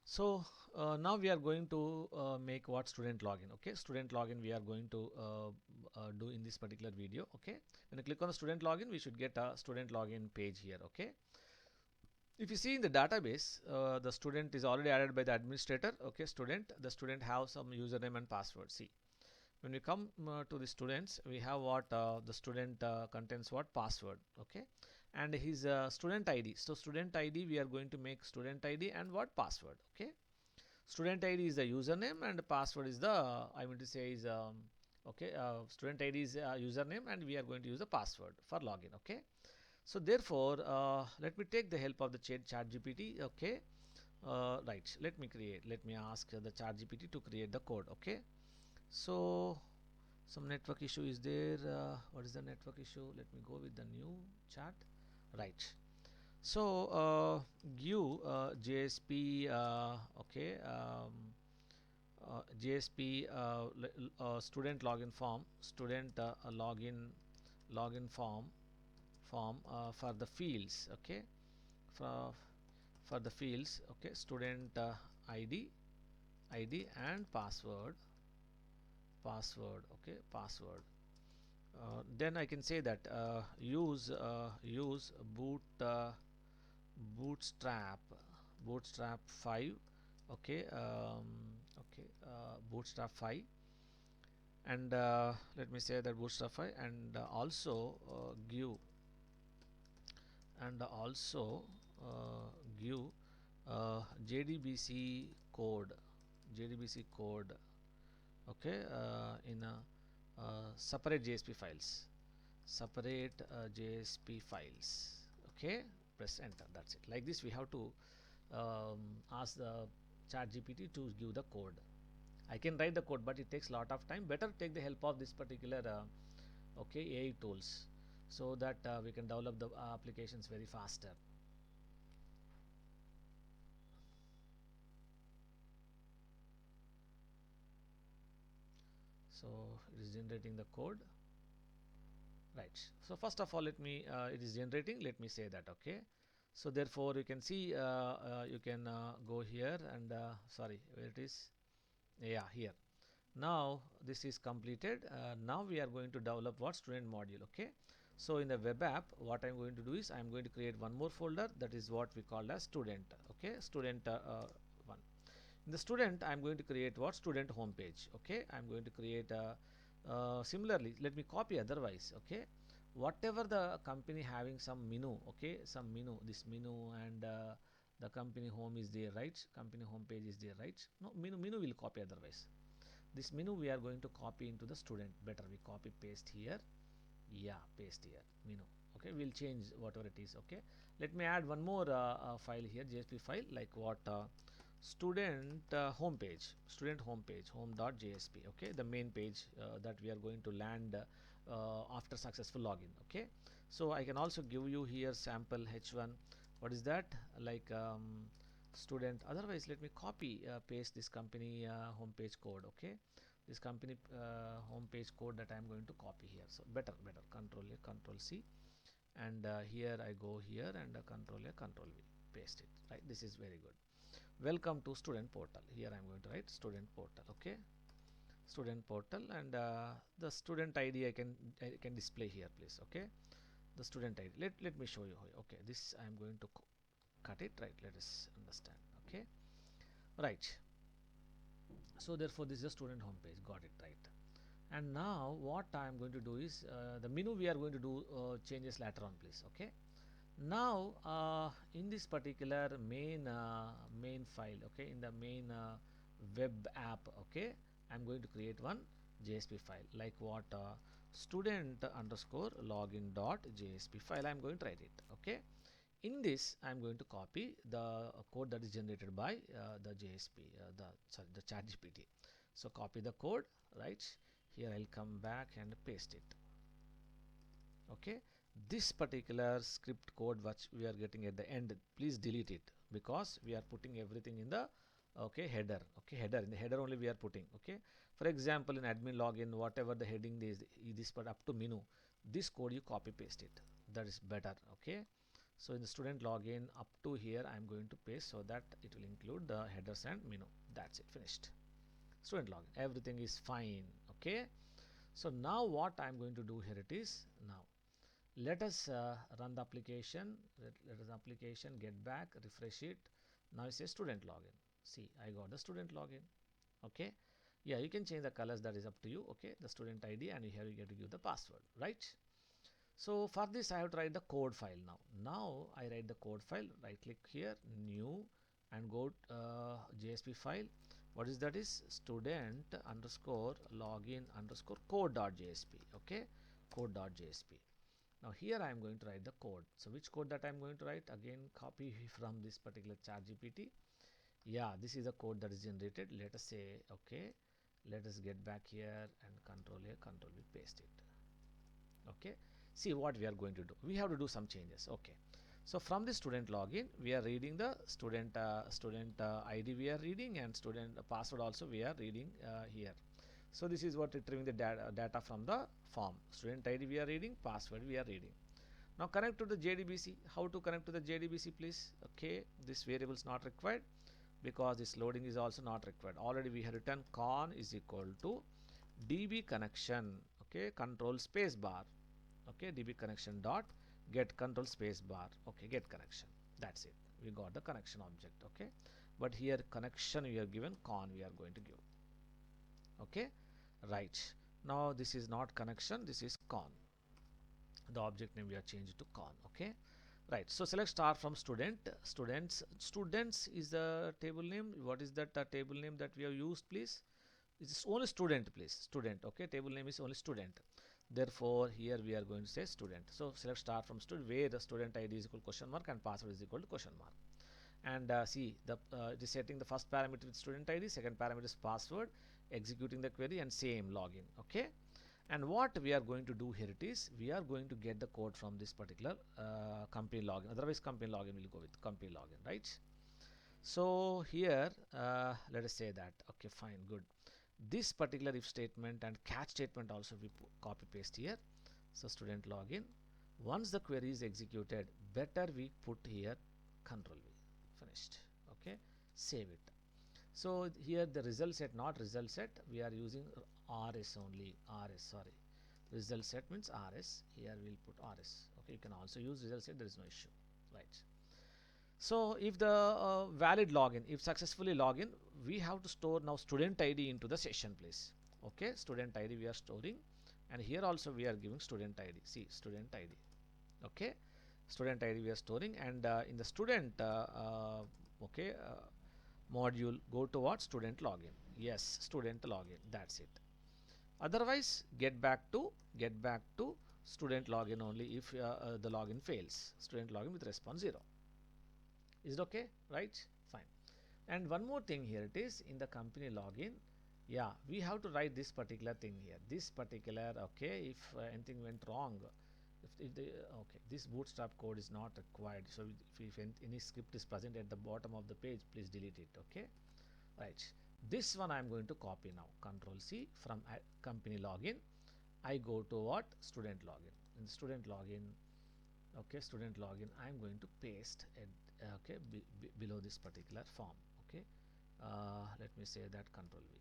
So now we are going to make what student login. Okay, student login we are going to do in this particular video. Okay, when you click on the student login, we should get a student login page here. Okay, if you see in the database, the student is already added by the administrator. Okay, the student have some username and password. See, when we come to the students, we have what the student contains what password. Okay, and his student ID. So student ID, we are going to make student ID and what password. Okay, student ID is the username and the password is the I mean to say is okay, student ID is username and we are going to use the password for login. Okay, so therefore let me take the help of the chat GPT. Okay, right, let me ask the chat GPT to create the code. Okay, so some network issue is there. What is the network issue? Let me go with the new chat. Right, so give JSP okay, JSP student login form, student login form for the fields. Okay, for the fields. Okay, student ID and password. Okay, password. Then I can say that use bootstrap 5. Okay, okay, bootstrap 5, and let me say that bootstrap 5, and also give JDBC code. Okay, in a separate JSP files. Okay, press enter. That's it. Like this, we have to ask the chat GPT to give the code. I can write the code, but it takes a lot of time. Better take the help of this particular okay, AI tools, so that we can develop the applications very faster. So it is generating the code. Right, so first of all, let me it is generating, let me say that. Okay, so therefore you can see you can go here and sorry, where it is, yeah, here. Now this is completed. Now we are going to develop what student module. Okay, so in the web app, what I'm going to do is I'm going to create one more folder, that is what we call as student. Okay, student one. In the student, I'm going to create what student homepage. Okay, I'm going to create similarly, let me copy otherwise. Okay, whatever the company having some menu. Okay, some menu, this menu, and the company home is there, right? Company homepage is there, right? No, menu will copy otherwise. This menu we are going to copy into the student. Better we copy paste here. Yeah, paste here, menu. Okay, we'll change whatever it is. Okay, let me add one more file here, JSP file, like what student homepage, home.jsp. Okay, the main page that we are going to land after successful login. Okay, so I can also give you here sample h1. What is that? Like student. Otherwise, let me copy paste this company homepage code. Okay, this company homepage code that I am going to copy here. So better control A, control C, and here I go here and control A, control V, paste it. Right, this is very good. Welcome to student portal. Here I am going to write student portal. Okay, student portal, and the student ID I can display here, please. Okay, the student ID. Let me show you. Okay, this I am going to cut it. Right, let us understand. Okay, right. So therefore this is a student homepage. Got it, right? And now what I am going to do is the menu we are going to do changes later on, please. Okay, now in this particular main file. Okay, in the main web app. Okay, I'm going to create one JSP file, like what student underscore login dot JSP file. I'm going to write it. Okay, in this I'm going to copy the code that is generated by the JSP, the chat GPT. So copy the code. Right, here I'll come back and paste it. Okay, this particular script code which we are getting at the end, please delete it, because we are putting everything in the okay header. Okay, header, in the header only we are putting. Okay, for example, in admin login, whatever the heading is, this part up to menu, this code you copy paste it, that is better. Okay, So in the student login up to here I am going to paste, so that it will include the headers and menu. That's it, finished. Student login, everything is fine. Okay, so now what I am going to do here, it is now let us run the application. Let us application get back, refresh it. Now it says student login. See, I got the student login. Okay, yeah, you can change the colors, that is up to you. Okay, the student ID, and here you get to give the password, right? So for this I have to write the code file. Now I write the code file, right click here, new, and go JSP file. What is that? Is student underscore login underscore code.jsp. Okay, code.jsp. Now here I am going to write the code. So which code that I am going to write? Again, copy from this particular chat GPT. Yeah, this is the code that is generated. Let us say, okay, let us get back here and control A, control V, paste it. Okay, see what we are going to do. We have to do some changes. Okay, so from the student login we are reading the student ID we are reading, and student password also we are reading here. So this is what retrieving the data from the form. Student ID we are reading, password we are reading. Now connect to the JDBC. How to connect to the JDBC, please? Okay, this variable is not required because this loading is also not required. Already we have written con is equal to db connection. Okay, control space bar. Okay, db connection dot get control space bar. Okay, get connection. That's it. We got the connection object. Okay, but here connection we are given, con we are going to give. Okay, right. Now this is not connection, this is con. The object name we are changed to con. Okay, right. So select star from student. Students is the table name. What is that table name that we have used, please? It's only student, please. Student. Okay, table name is only student. Therefore here we are going to say student. So select star from student, where the student ID is equal to question mark and password is equal to question mark. And see, the it is setting the first parameter with student ID, second parameter is password, executing the query, and same login. Okay, and what we are going to do here, it is we are going to get the code from this particular company login. Otherwise company login will go with company login, right? So here let us say that, okay, fine, good. This particular if statement and catch statement also we copy paste here. So student login, once the query is executed, better we put here control V, finished. Okay, save it. So here the result set, not result set, we are using rs only. Rs, sorry, result set means rs. Here we'll put rs. Okay, you can also use result set, there is no issue, right? So if the valid login, if successfully login, we have to store now student ID into the session, please. Okay, student ID we are storing, and here also we are giving student ID. See, student ID. Okay, student ID we are storing, and in the student okay module, go to what? Student login. Yes, student login. That's it. Otherwise, get back to student login only if the login fails. Student login with response 0. Is it okay? Right? Fine. And one more thing here, it is in the company login. Yeah, we have to write this particular thing here. This particular, okay, if anything went wrong, if the okay, this bootstrap code is not required. So if any script is present at the bottom of the page, please delete it. Okay, right. This one I am going to copy now. Control C, from company login I go to what? Student login. In the student login, okay, student login, I am going to paste it okay below this particular form. Okay, let me say that control V,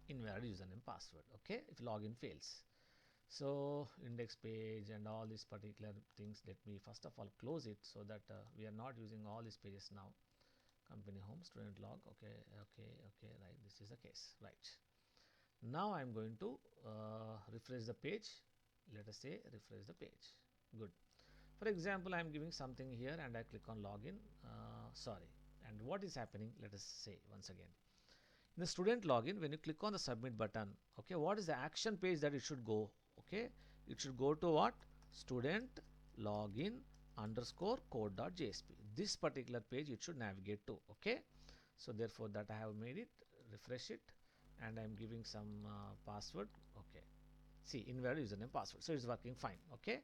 invalid username password. Okay, if login fails. So index page and all these particular things, let me first of all close it, so that we are not using all these pages now. Company home, student log. Okay, right, this is the case, right? Now I am going to refresh the page. Let us say refresh the page. Good. For example, I am giving something here and I click on login. Sorry. And what is happening? Let us say once again. In the student login, when you click on the submit button, okay, what is the action page that it should go? Okay, it should go to what? Student login underscore code.jsp. This particular page it should navigate to. Okay, so therefore that I have made it. Refresh it, and I am giving some password. Okay, see, invalid username password. So it's working fine. Okay.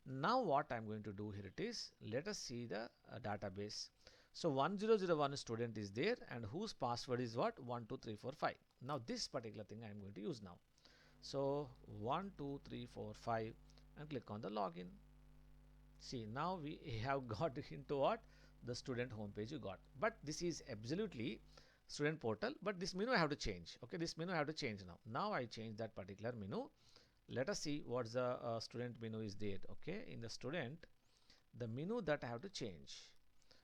Now what I'm going to do here, it is, let us see the database. So 1001 student is there, and whose password is what? 12345. Now this particular thing I am going to use now. So 12345 and click on the login. See, now we have got into what? The student homepage you got. But this is absolutely student portal, but this menu I have to change. Okay, this menu I have to change now. Now I change that particular menu. Let us see what's the student menu is there. Okay, in the student, the menu that I have to change.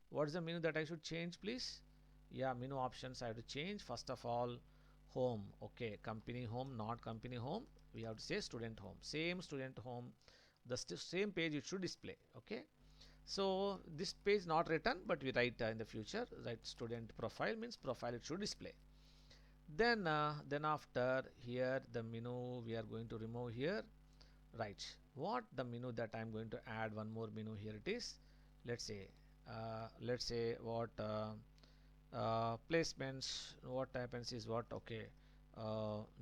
What's the menu that I should change, please? Yeah, menu options I have to change. First of all, home. Okay, company home, not company home. We have to say student home. Same student home, the same page it should display. Okay, so this page not written, but we write in the future, write student profile, means profile it should display. Then after here the menu we are going to remove here. Right, what the menu that I'm going to add, one more menu here it is. Let's say what placements, what happens is what, okay,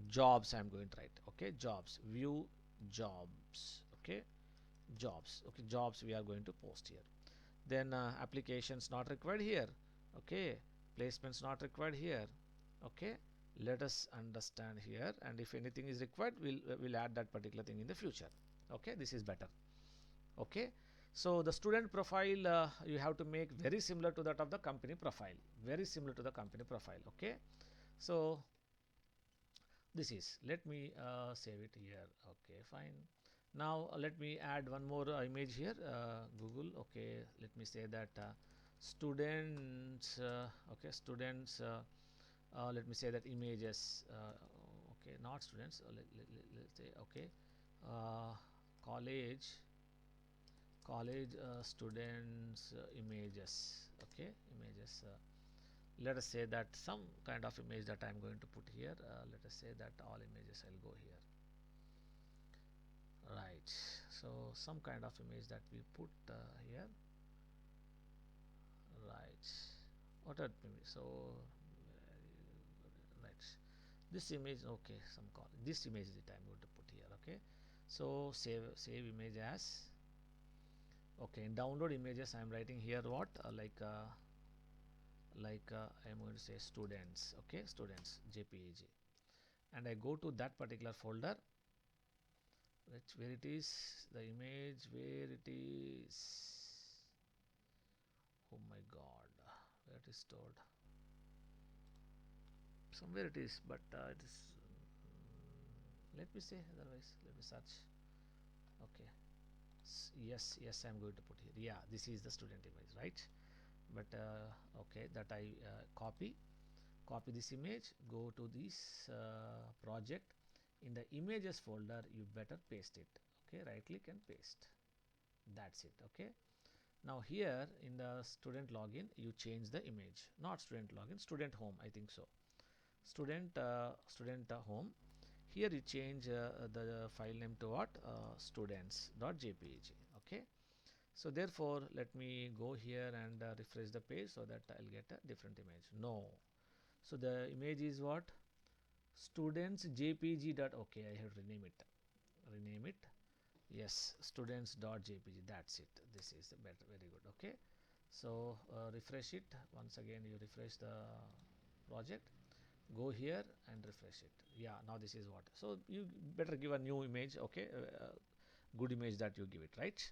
jobs I'm going to write. Okay, jobs, view jobs. Okay, jobs. Okay, jobs we are going to post here. Then applications not required here. Okay, placements not required here. Okay, let us understand here, and if anything is required, we'll add that particular thing in the future. Okay, this is better. Okay, so the student profile you have to make very similar to that of the company profile, very similar to the company profile. Okay, so this is, let me save it here. Okay, fine. Now let me add one more image here, Google. Okay, let me say that students, okay, students, let me say that images, okay, not students, let's say, okay, uh, college students images. Okay, images, let us say that some kind of image that I am going to put here. Let us say that all images I'll go here. Right, so some kind of image that we put here. Right, what are so right, this image, okay, some call this image that I'm going to put here. Okay, so save image as. Okay, in download images I'm writing here what I'm going to say students. Okay, students JPEG, and I go to that particular folder, where it is, the image, where it is, oh my god, where it is stored, somewhere it is, but it is, let me say, otherwise let me search. Okay, yes, I'm going to put here. Yeah, this is the student image, right? But okay, that I copy this image, go to this project, in the images folder you better paste it. Okay, right click and paste, that's it. Okay, now here in the student login you change the image, not student login, student home, I think so. Student home, here you change the file name to what, students.jpg. Okay, so therefore let me go here and refresh the page so that I'll get a different image. No, so the image is what, students jpg dot, okay, I have to rename it, yes, students.jpg, that's it. This is better, very good. Okay, so refresh it once again, you refresh the project, go here and refresh it. Yeah, now this is what, so you better give a new image. Okay, good image that you give it, right?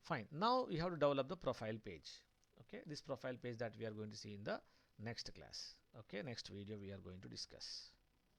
Fine, now you have to develop the profile page. Okay, this profile page that we are going to see in the next class. Okay, next video we are going to discuss.